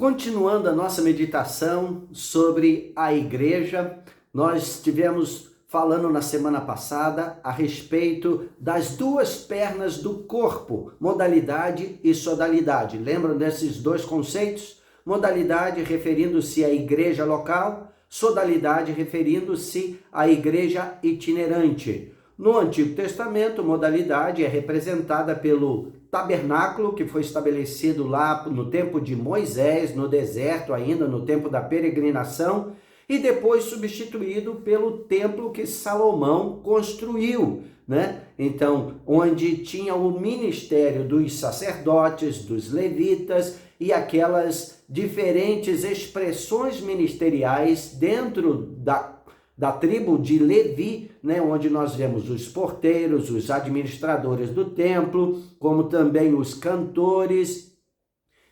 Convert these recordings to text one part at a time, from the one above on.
Continuando a nossa meditação sobre a igreja, nós estivemos falando na semana passada a respeito das duas pernas do corpo, modalidade e sodalidade. Lembram desses dois conceitos? Modalidade referindo-se à igreja local, sodalidade referindo-se à igreja itinerante. No Antigo Testamento, modalidade é representada pelo tabernáculo, que foi estabelecido lá no tempo de Moisés, no deserto ainda, no tempo da peregrinação, e depois substituído pelo templo que Salomão construiu, né? Então, onde tinha o ministério dos sacerdotes, dos levitas e aquelas diferentes expressões ministeriais dentro da tribo de Levi, né, onde nós vemos os porteiros, os administradores do templo, como também os cantores,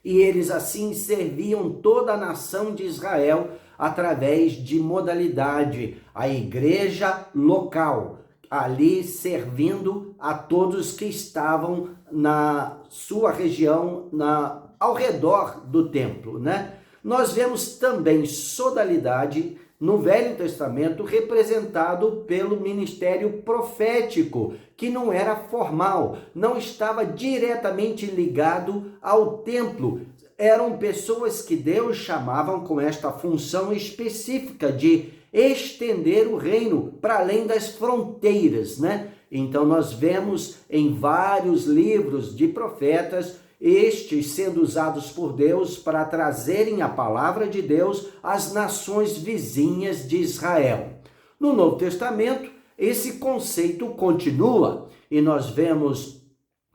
e eles assim serviam toda a nação de Israel através de modalidade, a igreja local, ali servindo a todos que estavam na sua região, ao redor do templo, né? Nós vemos também sodalidade no Velho Testamento representado pelo ministério profético, que não era formal, não estava diretamente ligado ao templo. Eram pessoas que Deus chamavam com esta função específica de estender o reino para além das fronteiras, né? Então nós vemos em vários livros de profetas estes sendo usados por Deus para trazerem a palavra de Deus às nações vizinhas de Israel. No Novo Testamento, esse conceito continua e nós vemos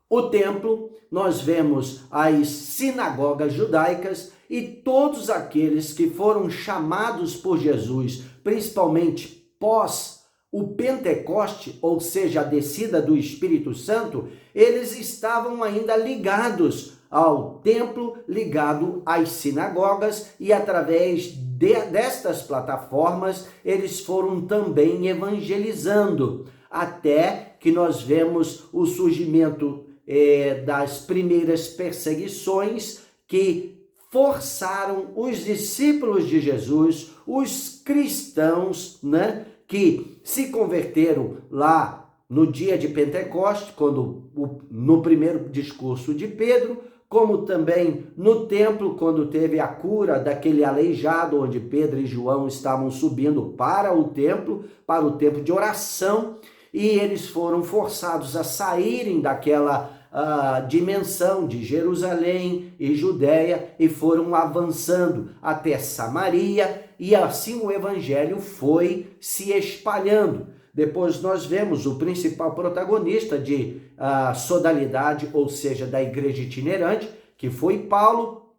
o templo, nós vemos as sinagogas judaicas e todos aqueles que foram chamados por Jesus, principalmente pós o Pentecoste, ou seja, a descida do Espírito Santo, eles estavam ainda ligados ao templo, ligado às sinagogas, e através destas plataformas eles foram também evangelizando, até que nós vemos o surgimento das primeiras perseguições que forçaram os discípulos de Jesus, os cristãos, né, que se converteram lá no dia de Pentecoste, no primeiro discurso de Pedro, como também no templo, quando teve a cura daquele aleijado, onde Pedro e João estavam subindo para o templo de oração, e eles foram forçados a saírem daquela dimensão de Jerusalém e Judéia e foram avançando até Samaria, e assim o evangelho foi se espalhando. Depois nós vemos o principal protagonista de sodalidade, ou seja, da igreja itinerante, que foi Paulo,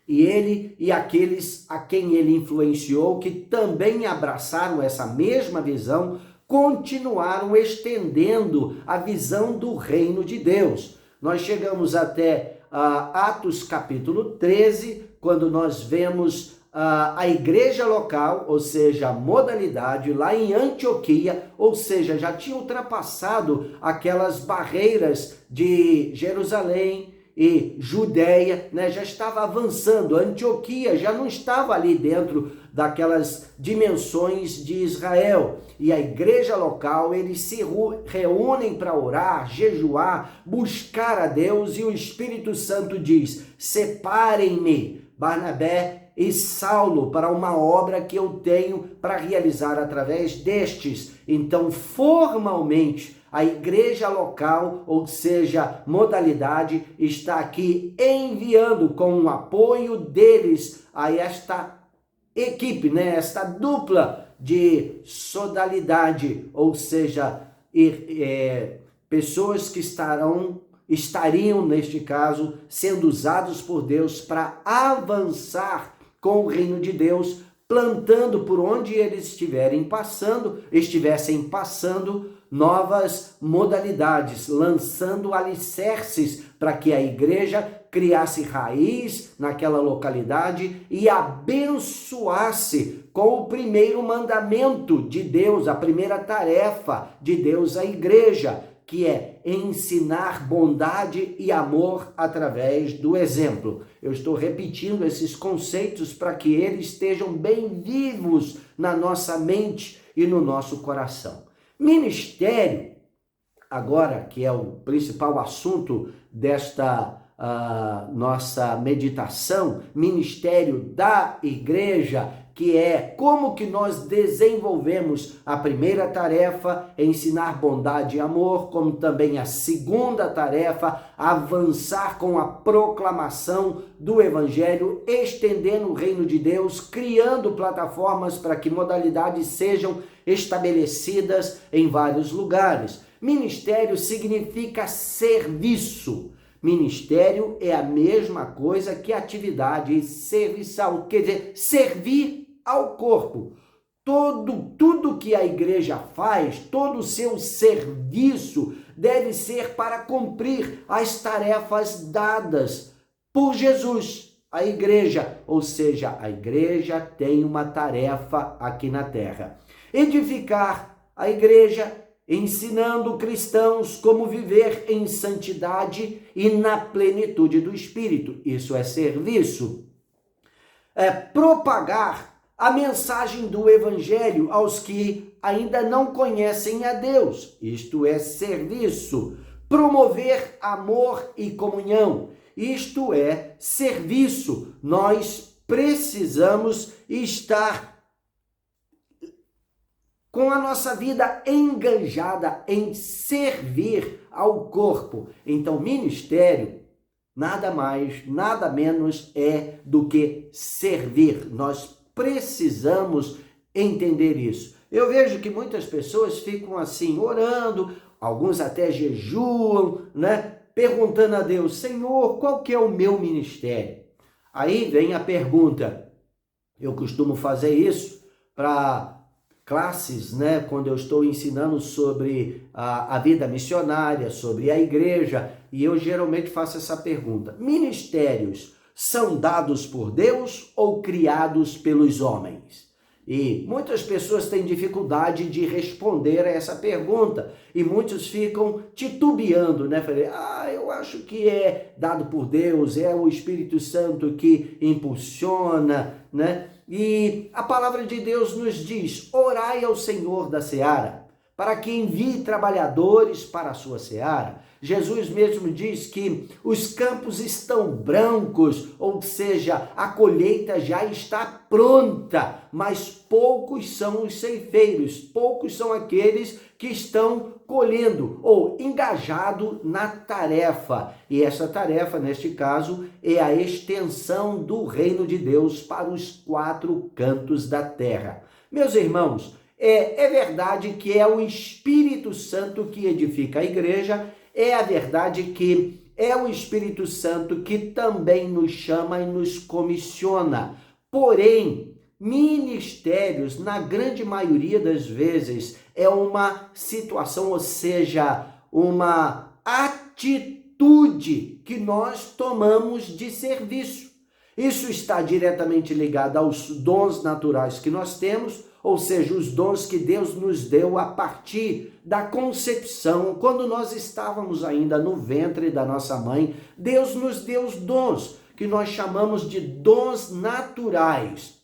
e ele e aqueles a quem ele influenciou, que também abraçaram essa mesma visão, continuaram estendendo a visão do reino de Deus. Nós chegamos até Atos capítulo 13, quando nós vemos a igreja local, ou seja, a modalidade lá em Antioquia, ou seja, já tinha ultrapassado aquelas barreiras de Jerusalém e Judéia, né? Já estava avançando. Antioquia já não estava ali dentro daquelas dimensões de Israel. E a igreja local, eles se reúnem para orar, jejuar, buscar a Deus, e o Espírito Santo diz: separem-me, Barnabé e Saulo, para uma obra que eu tenho para realizar através destes. Então, formalmente, a igreja local, ou seja, modalidade, está aqui enviando com o apoio deles a esta equipe, né? Esta dupla de sodalidade, ou seja, pessoas que estariam, neste caso, sendo usados por Deus para avançar com o reino de Deus, plantando por onde eles estivessem passando novas modalidades, lançando alicerces para que a igreja criasse raiz naquela localidade e abençoasse com o primeiro mandamento de Deus, a primeira tarefa de Deus à igreja, que é ensinar bondade e amor através do exemplo. Eu estou repetindo esses conceitos para que eles estejam bem vivos na nossa mente e no nosso coração. Ministério, agora que é o principal assunto desta nossa meditação, ministério da igreja, que é como que nós desenvolvemos a primeira tarefa, ensinar bondade e amor, como também a segunda tarefa, avançar com a proclamação do evangelho, estendendo o reino de Deus, criando plataformas para que modalidades sejam estabelecidas em vários lugares. Ministério significa serviço. Ministério é a mesma coisa que atividade serviçal, quer dizer, servir ao corpo. Tudo que a igreja faz, todo o seu serviço deve ser para cumprir as tarefas dadas por Jesus. A igreja, ou seja, a igreja tem uma tarefa aqui na terra. Edificar a igreja, ensinando cristãos como viver em santidade e na plenitude do Espírito. Isso é serviço. Propagar a mensagem do Evangelho aos que ainda não conhecem a Deus. Isto é serviço. Promover amor e comunhão. Isto é serviço. Nós precisamos estar com a nossa vida engajada em servir ao corpo. Então, ministério, nada mais, nada menos é do que servir. Nós precisamos entender isso. Eu vejo que muitas pessoas ficam assim, orando, alguns até jejuam, né? Perguntando a Deus, Senhor, qual que é o meu ministério? Aí vem a pergunta, eu costumo fazer isso para classes, né, quando eu estou ensinando sobre a vida missionária, sobre a igreja, e eu geralmente faço essa pergunta: ministérios são dados por Deus ou criados pelos homens? E muitas pessoas têm dificuldade de responder a essa pergunta, e muitos ficam titubeando, né? Falei, eu acho que é dado por Deus, é o Espírito Santo que impulsiona, né? E a palavra de Deus nos diz, orai ao Senhor da seara, para que envie trabalhadores para a sua seara. Jesus mesmo diz que os campos estão brancos, ou seja, a colheita já está pronta, mas poucos são os ceifeiros, poucos são aqueles que estão colhendo ou engajado na tarefa. E essa tarefa, neste caso, é a extensão do reino de Deus para os 4 cantos da terra. Meus irmãos, é verdade que é o Espírito Santo que edifica a igreja, é a verdade que é o Espírito Santo que também nos chama e nos comissiona. Porém, ministérios, na grande maioria das vezes, é uma situação, ou seja, uma atitude que nós tomamos de serviço. Isso está diretamente ligado aos dons naturais que nós temos, ou seja, os dons que Deus nos deu a partir da concepção, quando nós estávamos ainda no ventre da nossa mãe. Deus nos deu os dons, que nós chamamos de dons naturais.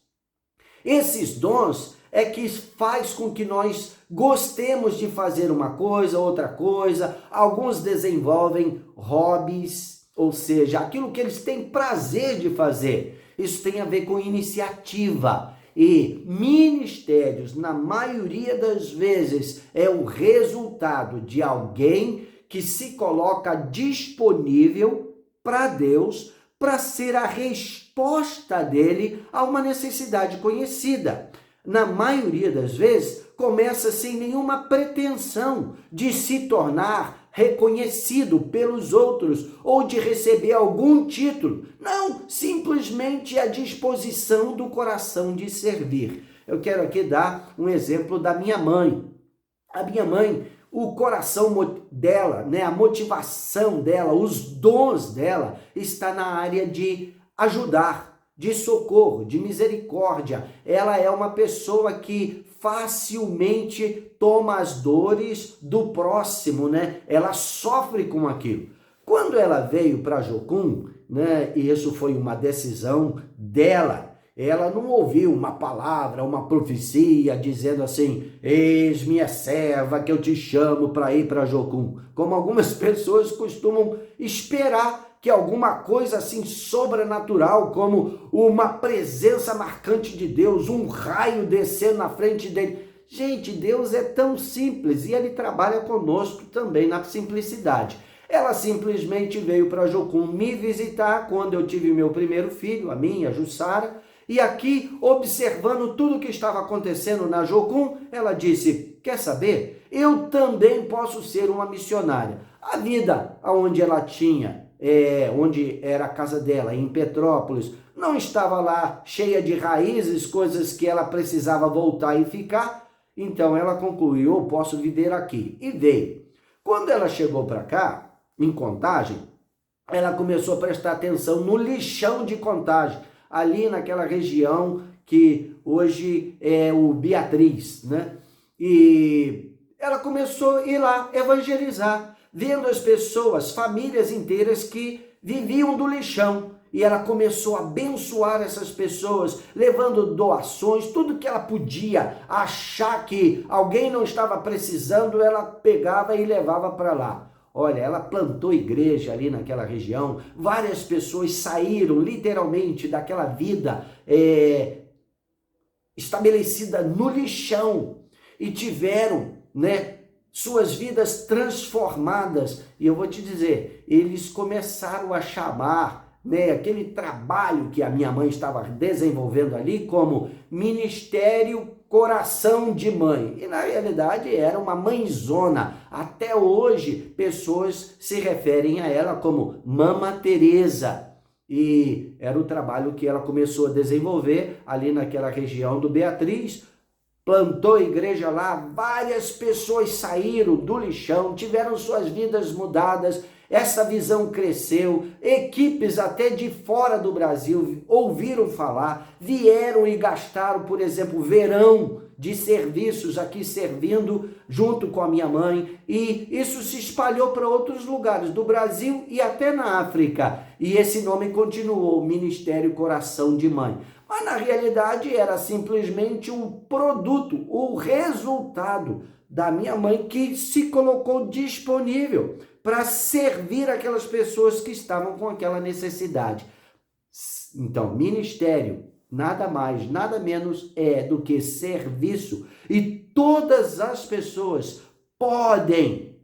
Esses dons é que faz com que nós gostemos de fazer uma coisa, outra coisa. Alguns desenvolvem hobbies, ou seja, aquilo que eles têm prazer de fazer. Isso tem a ver com iniciativa. E ministérios, na maioria das vezes, é o resultado de alguém que se coloca disponível para Deus, para ser a resposta dele a uma necessidade conhecida. Na maioria das vezes, começa sem nenhuma pretensão de se tornar reconhecido pelos outros ou de receber algum título. Não, simplesmente a disposição do coração de servir. Eu quero aqui dar um exemplo da minha mãe. A minha mãe, o coração dela, né, a motivação dela, os dons dela está na área de ajudar, de socorro, de misericórdia. Ela é uma pessoa que facilmente toma as dores do próximo, né? Ela sofre com aquilo. Quando ela veio para Jocum, né, e isso foi uma decisão dela, ela não ouviu uma palavra, uma profecia dizendo assim: eis minha serva que eu te chamo para ir para Jocum. Como algumas pessoas costumam esperar que alguma coisa assim sobrenatural, como uma presença marcante de Deus, um raio descendo na frente dele. Gente, Deus é tão simples e ele trabalha conosco também na simplicidade. Ela simplesmente veio para Jocum me visitar quando eu tive meu primeiro filho, a minha, a Jussara, e aqui, observando tudo o que estava acontecendo na Jocum, ela disse: quer saber? Eu também posso ser uma missionária. A vida onde ela tinha, onde era a casa dela, em Petrópolis, não estava lá cheia de raízes, coisas que ela precisava voltar e ficar. Então ela concluiu: eu posso viver aqui. E veio. Quando ela chegou para cá, em Contagem, ela começou a prestar atenção no lixão de Contagem, ali naquela região que hoje é o Beatriz, né? E ela começou a ir lá evangelizar, vendo as pessoas, famílias inteiras que viviam do lixão. E ela começou a abençoar essas pessoas, levando doações, tudo que ela podia achar que alguém não estava precisando, ela pegava e levava para lá. Olha, ela plantou igreja ali naquela região, várias pessoas saíram literalmente daquela vida estabelecida no lixão e tiveram, né, suas vidas transformadas. E eu vou te dizer, eles começaram a chamar, né, aquele trabalho que a minha mãe estava desenvolvendo ali como Ministério Coração de Mãe. E na realidade era uma mãezona. Até hoje pessoas se referem a ela como Mama Teresa. E era o trabalho que ela começou a desenvolver ali naquela região do Beatriz. Plantou igreja lá, várias pessoas saíram do lixão, tiveram suas vidas mudadas. Essa visão cresceu, equipes até de fora do Brasil ouviram falar, vieram e gastaram, por exemplo, verão de serviços aqui servindo junto com a minha mãe, e isso se espalhou para outros lugares do Brasil e até na África, e esse nome continuou, Ministério Coração de Mãe. Mas na realidade era simplesmente um produto, o resultado da minha mãe que se colocou disponível para servir aquelas pessoas que estavam com aquela necessidade. Então, ministério, nada mais, nada menos é do que serviço. E todas as pessoas podem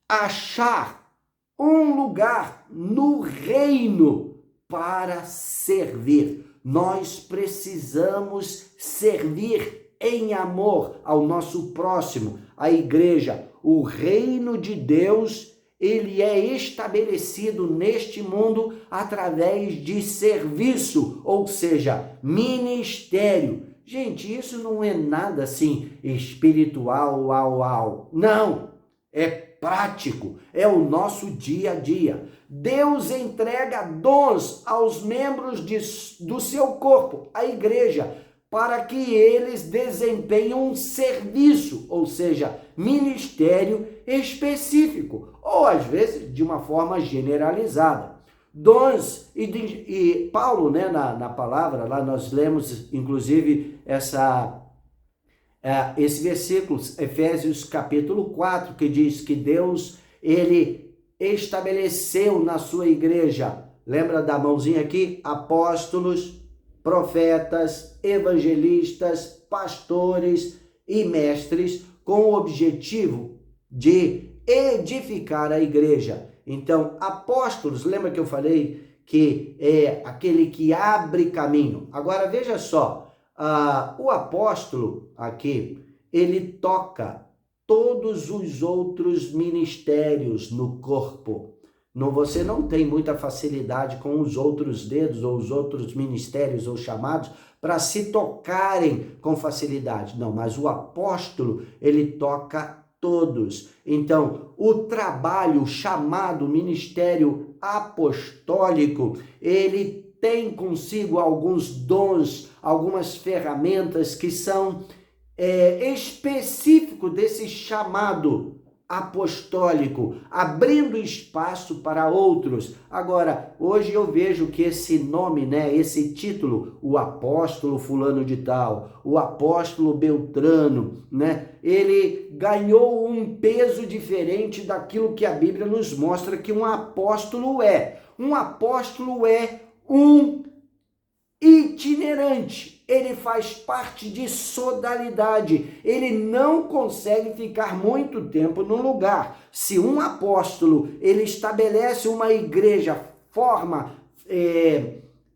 achar um lugar no reino para servir. Nós precisamos servir em amor ao nosso próximo, à igreja. O reino de Deus, ele é estabelecido neste mundo através de serviço, ou seja, ministério. Gente, isso não é nada assim espiritual, não, é prático, é o nosso dia a dia. Deus entrega dons aos membros do seu corpo, a igreja, para que eles desempenhem um serviço, ou seja, ministério específico, ou às vezes de uma forma generalizada. Dons, e Paulo, né, na palavra, lá nós lemos inclusive esse versículo, Efésios capítulo 4, que diz que Deus, ele estabeleceu na sua igreja, lembra da mãozinha aqui? Apóstolos, profetas, evangelistas, pastores e mestres, com o objetivo de edificar a igreja. Então, apóstolos, lembra que eu falei que é aquele que abre caminho? Agora veja só, o apóstolo aqui, ele toca todos os outros ministérios no corpo. Você não tem muita facilidade com os outros dedos ou os outros ministérios ou chamados para se tocarem com facilidade. Não, mas o apóstolo, ele toca todos. Então, o trabalho chamado ministério apostólico, ele tem consigo alguns dons, algumas ferramentas que são específicos desse chamado apostólico, abrindo espaço para outros. Agora, hoje eu vejo que esse nome, esse título, o apóstolo fulano de tal, o apóstolo Beltrano, ele ganhou um peso diferente daquilo que a Bíblia nos mostra que um apóstolo é. Um apóstolo é um itinerante, ele faz parte de sodalidade, ele não consegue ficar muito tempo no lugar. Se um apóstolo, ele estabelece uma igreja,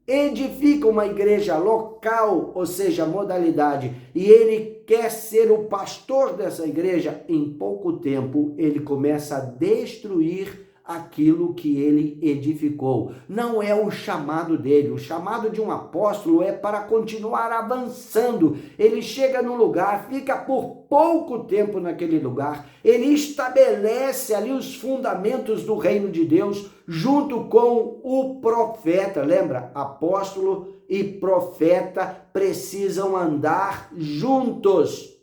edifica uma igreja local, ou seja, modalidade, e ele quer ser o pastor dessa igreja, em pouco tempo ele começa a destruir aquilo que ele edificou. Não é o chamado dele. O chamado de um apóstolo é para continuar avançando. Ele chega no lugar, fica por pouco tempo naquele lugar, ele estabelece ali os fundamentos do reino de Deus junto com o profeta. Lembra? Apóstolo e profeta precisam andar juntos.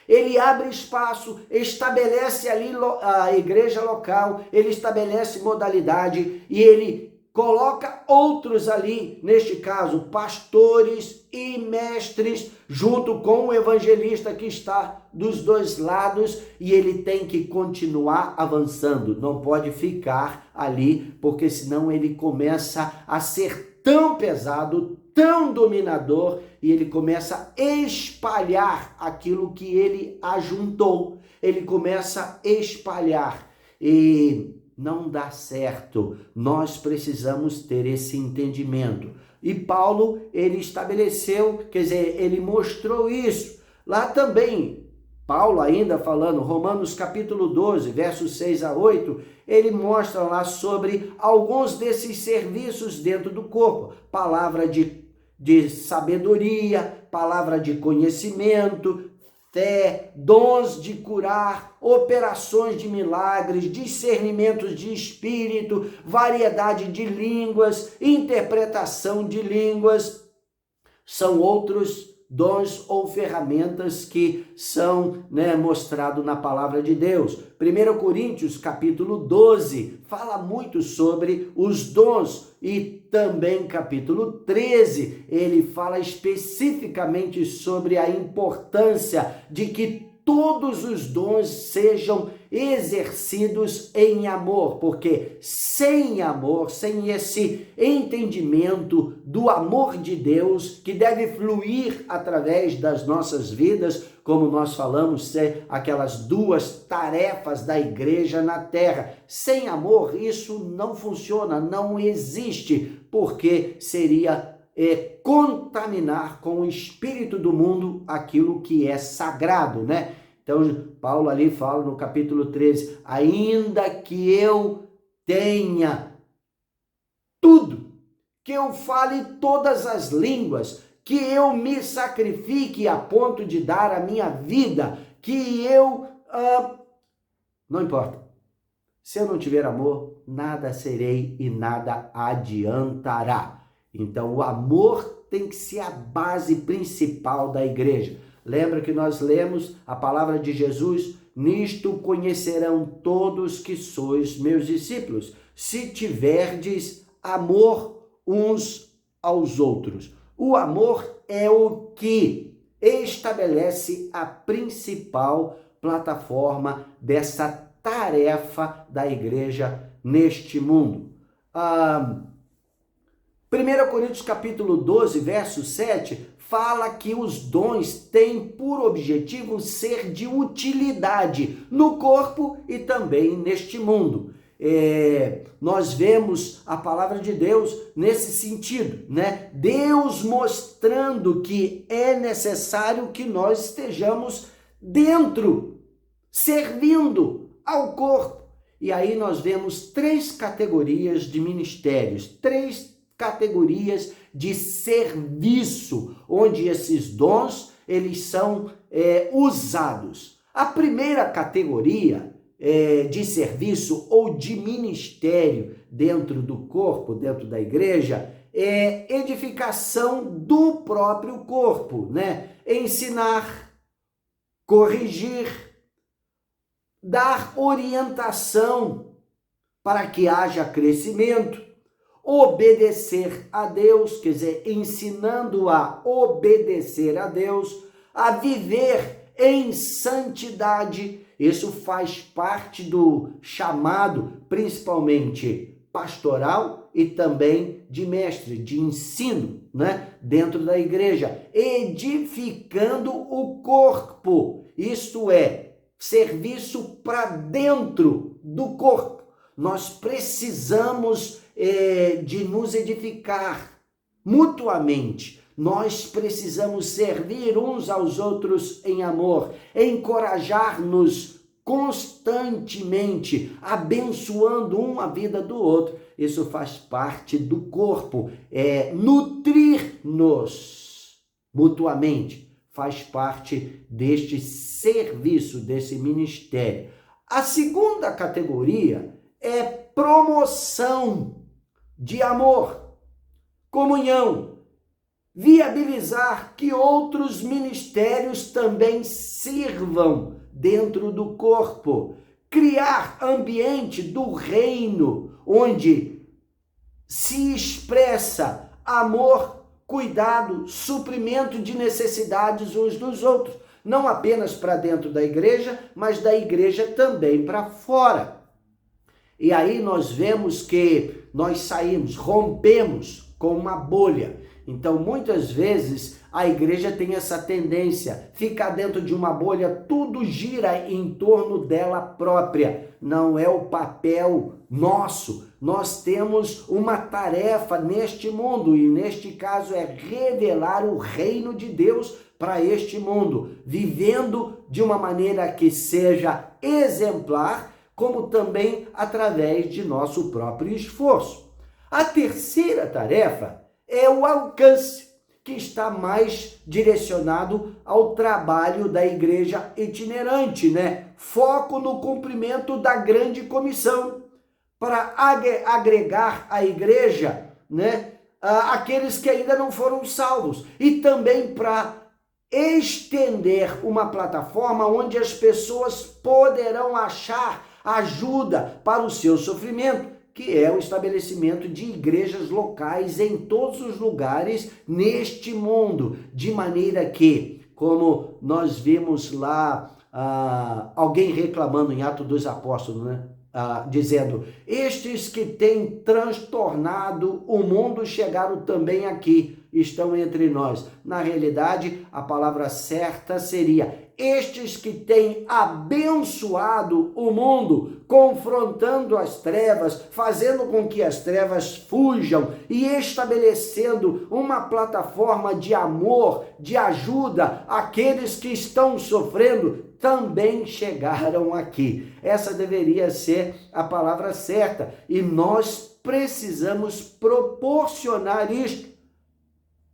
Ele abre espaço, estabelece ali a igreja local, ele estabelece modalidade e ele coloca outros ali, neste caso, pastores e mestres, junto com o evangelista que está dos dois lados, e ele tem que continuar avançando, não pode ficar ali, porque senão ele começa a ser tão pesado, tão dominador, e ele começa a espalhar aquilo que ele ajuntou. Ele começa a espalhar e não dá certo. Nós precisamos ter esse entendimento. E Paulo, ele estabeleceu, ele mostrou isso. Lá também, Paulo ainda falando, Romanos capítulo 12, versos 6 a 8, ele mostra lá sobre alguns desses serviços dentro do corpo. Palavra de sabedoria, palavra de conhecimento, fé, dons de curar, operações de milagres, discernimentos de espírito, variedade de línguas, interpretação de línguas. São outros dons ou ferramentas que são mostrados na palavra de Deus. 1 Coríntios capítulo 12 fala muito sobre os dons, e também capítulo 13 ele fala especificamente sobre a importância de que todos os dons sejam exercidos em amor, porque sem amor, sem esse entendimento do amor de Deus que deve fluir através das nossas vidas, como nós falamos, aquelas duas tarefas da igreja na terra. Sem amor, isso não funciona, não existe, porque seria contaminar com o espírito do mundo aquilo que é sagrado, Então, Paulo ali fala no capítulo 13, ainda que eu tenha tudo, que eu fale todas as línguas, que eu me sacrifique a ponto de dar a minha vida, que eu... não importa. Se eu não tiver amor, nada serei e nada adiantará. Então, o amor tem que ser a base principal da igreja. Lembra que nós lemos a palavra de Jesus? Nisto conhecerão todos que sois meus discípulos, se tiverdes amor uns aos outros. O amor é o que estabelece a principal plataforma dessa tarefa da igreja neste mundo. 1 Coríntios capítulo 12, verso 7, fala que os dons têm por objetivo ser de utilidade no corpo e também neste mundo. Nós vemos a palavra de Deus nesse sentido, Deus mostrando que é necessário que nós estejamos dentro, servindo ao corpo. E aí nós vemos 3 categorias de ministérios, 3 categorias de serviço, onde esses dons eles são usados. A primeira categoria de serviço ou de ministério dentro do corpo, dentro da igreja, edificação do próprio corpo, né? Ensinar, corrigir, dar orientação para que haja crescimento, obedecer a Deus, quer dizer, ensinando a obedecer a Deus, a viver em santidade. Isso faz parte do chamado, principalmente pastoral e também de mestre, de ensino, né? Dentro da igreja, edificando o corpo, isto é, serviço para dentro do corpo. Nós precisamos de nos edificar mutuamente. Nós precisamos servir uns aos outros em amor, encorajar-nos constantemente, abençoando um a vida do outro. Isso faz parte do corpo, nutrir-nos mutuamente, faz parte deste serviço, desse ministério. A segunda categoria é promoção de amor, comunhão, viabilizar que outros ministérios também sirvam dentro do corpo, criar ambiente do reino onde se expressa amor, cuidado, suprimento de necessidades uns dos outros, não apenas para dentro da igreja, mas da igreja também para fora. E aí nós vemos que nós saímos, rompemos com uma bolha. Então, muitas vezes, a igreja tem essa tendência, ficar dentro de uma bolha, tudo gira em torno dela própria. Não é o papel nosso. Nós temos uma tarefa neste mundo, e neste caso é revelar o reino de Deus para este mundo, vivendo de uma maneira que seja exemplar, como também através de nosso próprio esforço. A terceira tarefa é o alcance, que está mais direcionado ao trabalho da igreja itinerante, né? Foco no cumprimento da grande comissão, para agregar à igreja, né, aqueles que ainda não foram salvos, e também para estender uma plataforma onde as pessoas poderão achar ajuda para o seu sofrimento, que é o estabelecimento de igrejas locais em todos os lugares neste mundo, de maneira que, como nós vimos lá, alguém reclamando em Atos dos Apóstolos, né? Dizendo, estes que têm transtornado o mundo chegaram também aqui, estão entre nós. Na realidade, a palavra certa seria, estes que têm abençoado o mundo, confrontando as trevas, fazendo com que as trevas fujam e estabelecendo uma plataforma de amor, de ajuda àqueles que estão sofrendo, também chegaram aqui. Essa deveria ser a palavra certa e nós precisamos proporcionar isto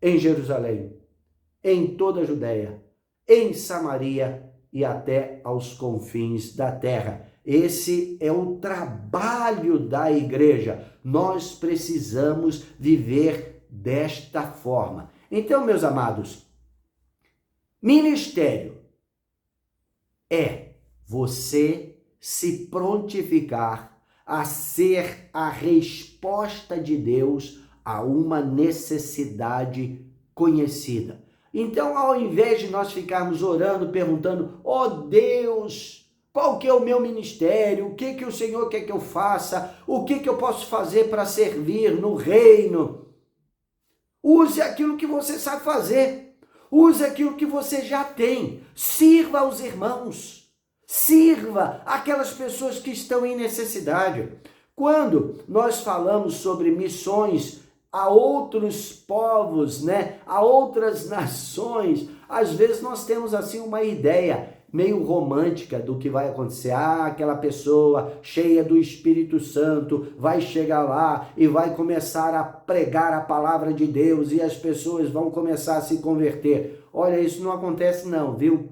em Jerusalém, em toda a Judéia, em Samaria e até aos confins da terra. Esse é o trabalho da igreja. Nós precisamos viver desta forma. Então, meus amados, ministério é você se prontificar a ser a resposta de Deus a uma necessidade conhecida. Então, ao invés de nós ficarmos orando, perguntando, ó Deus, qual que é o meu ministério? O que o Senhor quer que eu faça? O que eu posso fazer para servir no reino? Use aquilo que você sabe fazer. Use aquilo que você já tem. Sirva aos irmãos. Sirva aquelas pessoas que estão em necessidade. Quando nós falamos sobre missões a outros povos, né, a outras nações, às vezes nós temos assim uma ideia meio romântica do que vai acontecer. Aquela pessoa cheia do Espírito Santo vai chegar lá e vai começar a pregar a palavra de Deus e as pessoas vão começar a se converter. Olha, isso não acontece não, viu?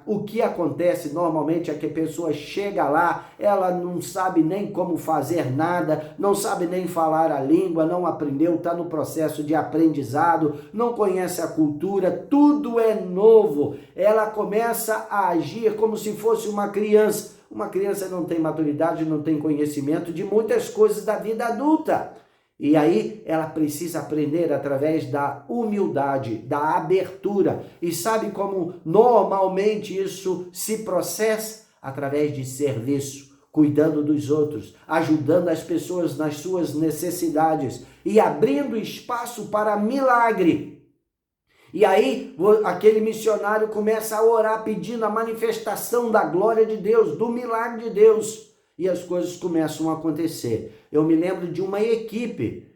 O que acontece normalmente é que a pessoa chega lá, ela não sabe nem como fazer nada, não sabe nem falar a língua, não aprendeu, está no processo de aprendizado, não conhece a cultura, tudo é novo. Ela começa a agir como se fosse uma criança. Uma criança não tem maturidade, não tem conhecimento de muitas coisas da vida adulta. E aí ela precisa aprender através da humildade, da abertura. E sabe como normalmente isso se processa? Através de serviço, cuidando dos outros, ajudando as pessoas nas suas necessidades e abrindo espaço para milagre. E aí aquele missionário começa a orar pedindo a manifestação da glória de Deus, do milagre de Deus. E as coisas começam a acontecer. Eu me lembro de uma equipe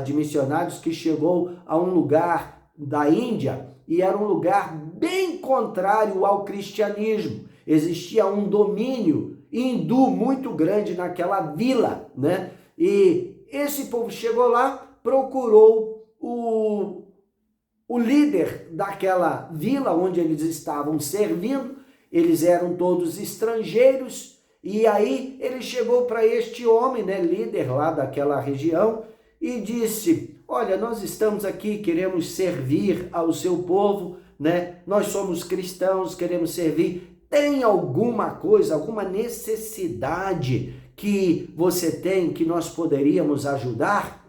de missionários que chegou a um lugar da Índia e era um lugar bem contrário ao cristianismo. Existia um domínio hindu muito grande naquela vila, né? E esse povo chegou lá, procurou o líder daquela vila onde eles estavam servindo. Eles eram todos estrangeiros. E aí ele chegou para este homem, né, líder lá daquela região, e disse: olha, nós estamos aqui, queremos servir ao seu povo, né? Nós somos cristãos, queremos servir. Tem alguma coisa, alguma necessidade que você tem que nós poderíamos ajudar?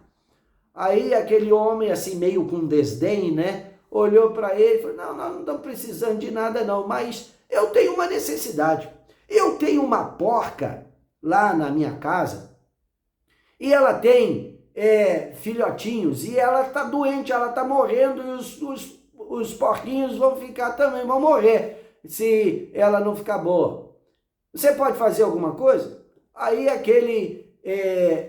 Aí aquele homem, assim, meio com desdém, né, olhou para ele e falou: não, nós não estamos precisando de nada não, mas eu tenho uma necessidade. Eu tenho uma porca lá na minha casa e ela tem filhotinhos e ela está doente, ela está morrendo e os porquinhos vão ficar também, vão morrer se ela não ficar boa. Você pode fazer alguma coisa? Aí aquele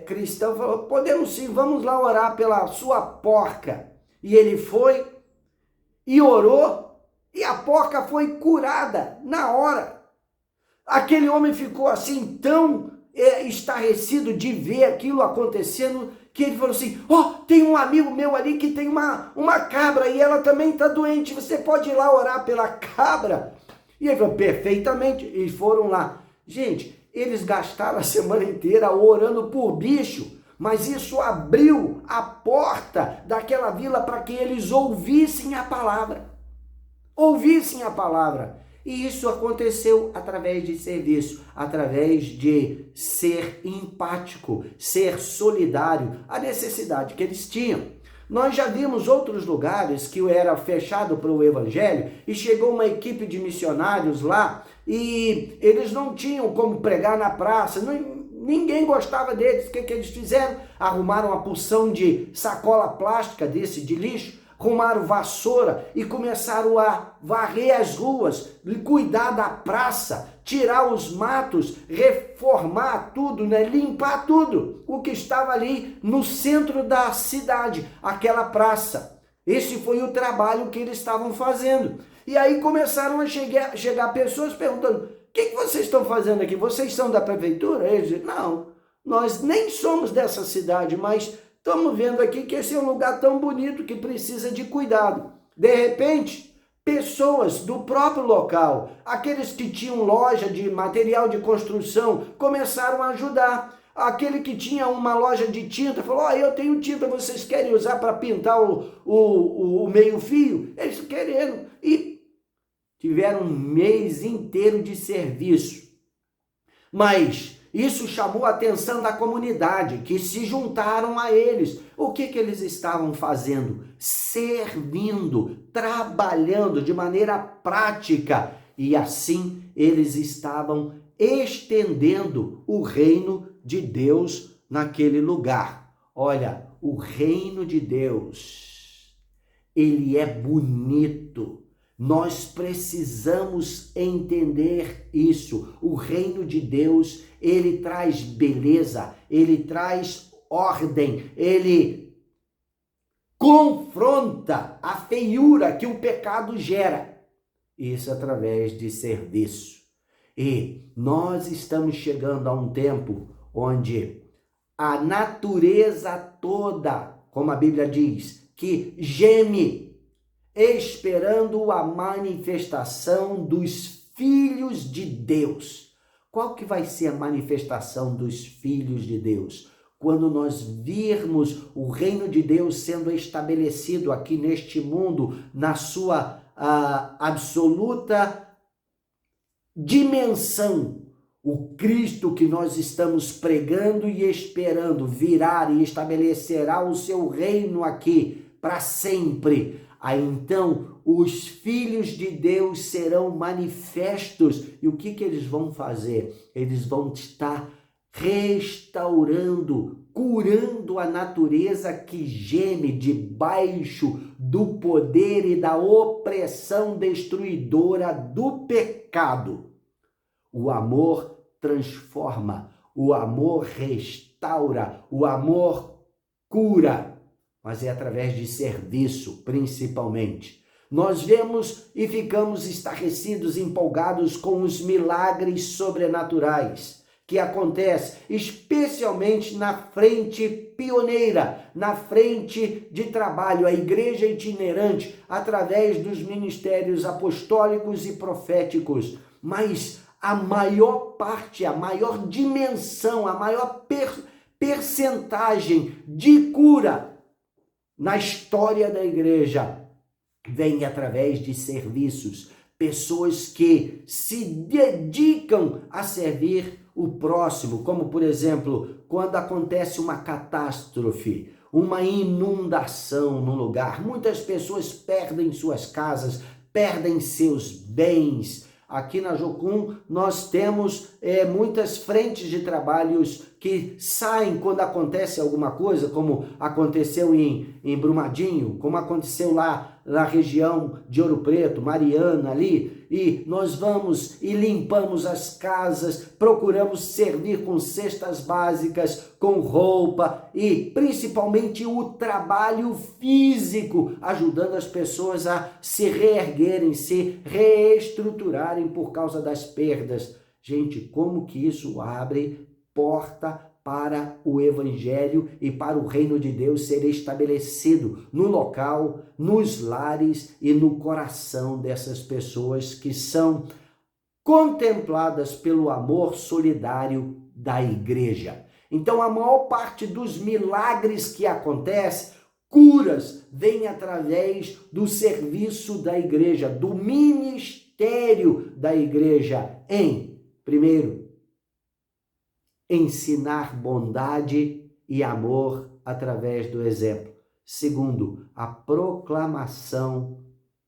cristão falou: podemos sim, vamos lá orar pela sua porca. E ele foi e orou e a porca foi curada na hora. Aquele homem ficou assim tão estarrecido de ver aquilo acontecendo, que ele falou assim: tem um amigo meu ali que tem uma cabra e ela também está doente, você pode ir lá orar pela cabra? E ele falou: perfeitamente, e foram lá. Gente, eles gastaram a semana inteira orando por bicho, mas isso abriu a porta daquela vila para que eles ouvissem a palavra. Ouvissem a palavra. E isso aconteceu através de serviço, através de ser empático, ser solidário, a necessidade que eles tinham. Nós já vimos outros lugares que era fechado para o evangelho e chegou uma equipe de missionários lá e eles não tinham como pregar na praça, ninguém gostava deles. O que eles fizeram? Arrumaram uma porção de sacola plástica de lixo, arrumaram vassoura e começaram a varrer as ruas, cuidar da praça, tirar os matos, reformar tudo, né? Limpar tudo o que estava ali no centro da cidade, aquela praça. Esse foi o trabalho que eles estavam fazendo. E aí começaram a chegar pessoas perguntando: o que vocês estão fazendo aqui? Vocês são da prefeitura? Eles dizem: não, nós nem somos dessa cidade, mas estamos vendo aqui que esse é um lugar tão bonito que precisa de cuidado. De repente, pessoas do próprio local, aqueles que tinham loja de material de construção, começaram a ajudar. Aquele que tinha uma loja de tinta falou: eu tenho tinta, vocês querem usar para pintar o meio-fio? Eles querendo. E tiveram um mês inteiro de serviço. Mas isso chamou a atenção da comunidade, que se juntaram a eles. O que eles estavam fazendo? Servindo, trabalhando de maneira prática. E assim eles estavam estendendo o reino de Deus naquele lugar. Olha, o reino de Deus, ele é bonito. Nós precisamos entender isso. O reino de Deus, ele traz beleza, ele traz ordem, ele confronta a feiura que o pecado gera. Isso através de serviço. E nós estamos chegando a um tempo onde a natureza toda, como a Bíblia diz, que geme, esperando a manifestação dos filhos de Deus. Qual que vai ser a manifestação dos filhos de Deus? Quando nós virmos o reino de Deus sendo estabelecido aqui neste mundo, na sua absoluta dimensão, o Cristo que nós estamos pregando e esperando virá e estabelecerá o seu reino aqui para sempre. Aí então os filhos de Deus serão manifestos. E o que eles vão fazer? Eles vão estar restaurando, curando a natureza que geme debaixo do poder e da opressão destruidora do pecado. O amor transforma, o amor restaura, o amor cura, mas é através de serviço, principalmente. Nós vemos e ficamos estarrecidos, empolgados com os milagres sobrenaturais que acontece, especialmente na frente pioneira, na frente de trabalho, a igreja itinerante, através dos ministérios apostólicos e proféticos. Mas a maior parte, a maior dimensão, a maior percentagem de cura na história da igreja vem através de serviços, pessoas que se dedicam a servir o próximo, como por exemplo, quando acontece uma catástrofe, uma inundação no lugar, muitas pessoas perdem suas casas, perdem seus bens. Aqui na Jocum nós temos muitas frentes de trabalhos que saem quando acontece alguma coisa, como aconteceu em Brumadinho, como aconteceu lá na região de Ouro Preto, Mariana ali, e nós vamos e limpamos as casas, procuramos servir com cestas básicas, com roupa e principalmente o trabalho físico, ajudando as pessoas a se reerguerem, se reestruturarem por causa das perdas. Gente, como que isso abre porta para o evangelho e para o reino de Deus ser estabelecido no local, nos lares e no coração dessas pessoas que são contempladas pelo amor solidário da igreja. Então, a maior parte dos milagres que acontecem, curas, vem através do serviço da igreja, do ministério da igreja em, primeiro, ensinar bondade e amor através do exemplo. Segundo, a proclamação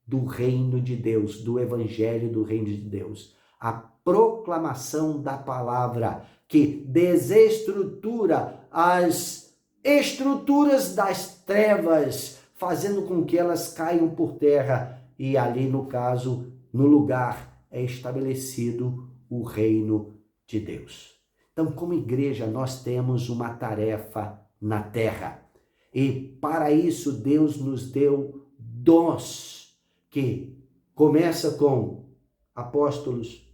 do reino de Deus, do evangelho do reino de Deus. A proclamação da palavra que desestrutura as estruturas das trevas, fazendo com que elas caiam por terra e ali, no caso, no lugar é estabelecido o reino de Deus. Então, como igreja, nós temos uma tarefa na terra. E para isso, Deus nos deu dons, que começa com apóstolos,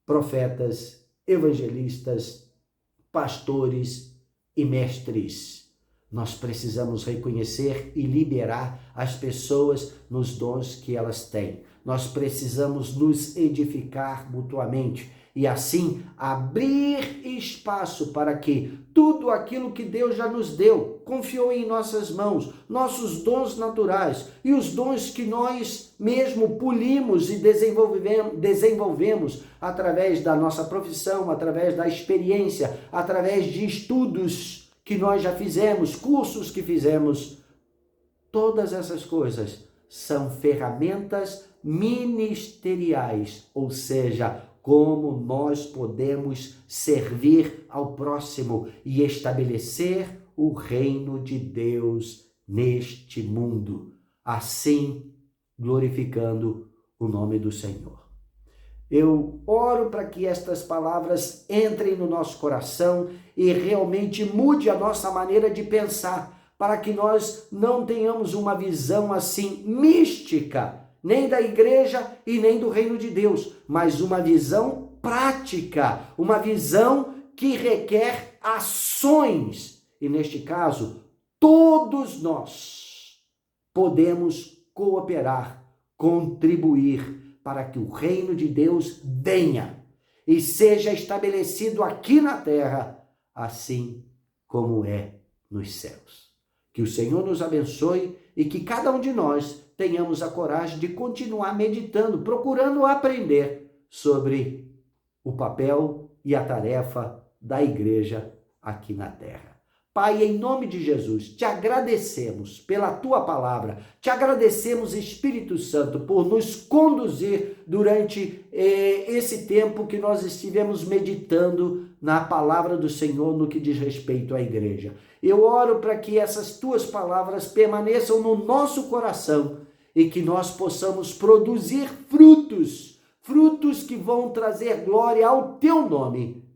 profetas, evangelistas, pastores e mestres. Nós precisamos reconhecer e liberar as pessoas nos dons que elas têm. Nós precisamos nos edificar mutuamente e assim abrir espaço para que tudo aquilo que Deus já nos deu, confiou em nossas mãos, nossos dons naturais e os dons que nós mesmo polimos e desenvolvemos através da nossa profissão, através da experiência, através de estudos que nós já fizemos, cursos que fizemos. Todas essas coisas são ferramentas ministeriais, ou seja, como nós podemos servir ao próximo e estabelecer o reino de Deus neste mundo, assim glorificando o nome do Senhor. Eu oro para que estas palavras entrem no nosso coração e realmente mude a nossa maneira de pensar, para que nós não tenhamos uma visão assim mística, nem da igreja e nem do reino de Deus, mas uma visão prática, uma visão que requer ações. E neste caso, todos nós podemos cooperar, contribuir para que o reino de Deus venha e seja estabelecido aqui na terra, assim como é nos céus. Que o Senhor nos abençoe e que cada um de nós tenhamos a coragem de continuar meditando, procurando aprender sobre o papel e a tarefa da igreja aqui na terra. Pai, em nome de Jesus, te agradecemos pela tua palavra, te agradecemos, Espírito Santo, por nos conduzir durante esse tempo que nós estivemos meditando na palavra do Senhor no que diz respeito à igreja. Eu oro para que essas tuas palavras permaneçam no nosso coração e que nós possamos produzir frutos que vão trazer glória ao teu nome